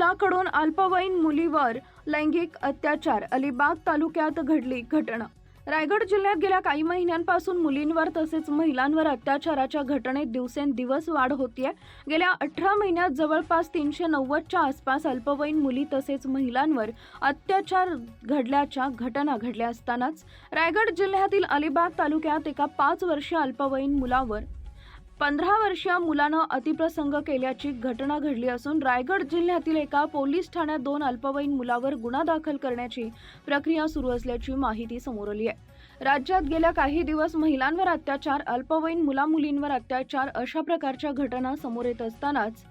मुलाकडून अल्पवयीन मुलीवर लैंगिक अत्याचार. अलिबाग तालुक्यात घडली घटना. रायगड जिल्ह्यात गेल्या काही महिन्यांपासून मुलींवर तसेच महिलांवर अत्याचाराच्या घटनेत दिवसेंदिवस वाढ होतीये. गेल्या 18 महिन्यात जवळपास 390च्या आसपास अल्पवयीन मुली तसेच महिलांवर अत्याचार घडल्याच्या घटना घडल्या असतानाच रायगड जिल्ह्यातील अलिबाग तालुक्यात एका 5 वर्षीय अल्पवयीन मुलावर 15 वर्षीय मुलानं अतिप्रसंग केल्याची घटना घडली असून रायगड जिल्ह्यातील एका पोलीस ठाण्यात 2 अल्पवयीन मुलावर गुन्हा दाखल करण्याची प्रक्रिया सुरू असल्याची माहिती समोर आली आहे. राज्यात गेल्या काही दिवस महिलांवर अत्याचार, अल्पवयीन मुला-मुलींवर अत्याचार अशा प्रकारच्या घटना समोर येत असतानाच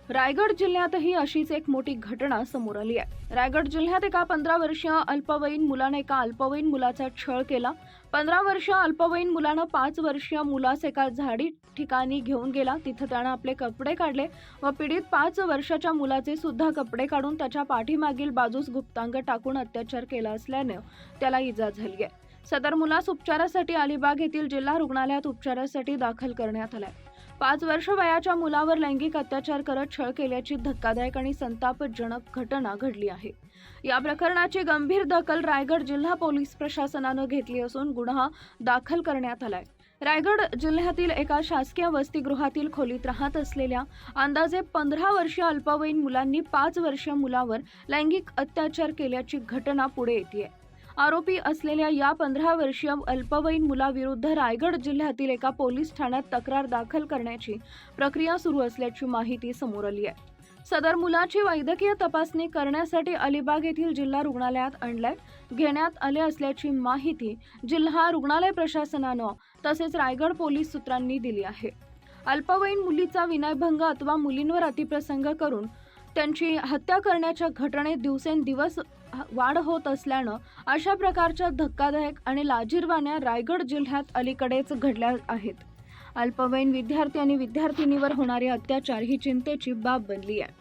रायगड जिल्ह्यातही अशीच एक मोठी घटना समोर आली आहे. रायगड जिल्ह्यात एका 15 वर्षीय अल्पवयीन मुलाने एका अल्पवयीन मुलाचा छळ केला. 15 वर्षीय अल्पवयीन मुलानं 5 वर्षीय मुलास एका झाडी ठिकाणी घेऊन गेला. तिथं त्यानं आपले कपडे काढले व पीडित 5 वर्षाच्या मुलाचे सुद्धा कपडे काढून त्याच्या पाठीमागील बाजूस गुप्तांग टाकून अत्याचार केला असल्याने त्याला इजा झाली आहे. सदर मुलास उपचारासाठी अलिबाग येथील जिल्हा रुग्णालयात उपचारासाठी दाखल करण्यात आलाय. 5 वर्ष वयाच्या मुलावर लैंगिक अत्याचार करत छळ केल्याची धक्कादायक आणि संतापजनक घटना घडली आहे. या प्रकरणाची गंभीर दखल रायगड जिल्हा पोलीस प्रशासनानं घेतली असून गुन्हा दाखल करण्यात आलाय. रायगड जिल्ह्यातील एका शासकीय वसतिगृहातील खोलीत राहत असलेल्या अंदाजे 15 वर्षीय अल्पवयीन मुलांनी 5 वर्षीय मुलावर लैंगिक अत्याचार केल्याची घटना पुढे येते. आरोपी असलेल्या या 15 वर्षीय अल्पवयीन मुलाविरुद्ध रायगड जिल्ह्यातील एका पोलीस ठाण्यात तक्रार दाखल करण्याची प्रक्रिया सुरू असल्याची माहिती समोर आली आहे. सदर मुलाची वैद्यकीय तपासणी करण्यासाठी अलिबाग येथील जिल्हा रुग्णालयात घेण्यात आले असल्याची माहिती जिल्हा रुग्णालय प्रशासनानं तसेच रायगड पोलीस सूत्रांनी दिली आहे. अल्पवयीन मुलीचा विनयभंग अथवा मुलींवर अतिप्रसंग करून त्यांची हत्या करण्याच्या घटनेत दिवसेंदिवस वाढ होत असल्यानं अशा प्रकारच्या धक्कादायक आणि लाजिरवाण्या रायगड जिल्ह्यात अलीकडेच घडल्या आहेत. अल्पवयीन विद्यार्थी आणि विद्यार्थिनीवर होणारे अत्याचार ही चिंतेची बाब बनली आहे.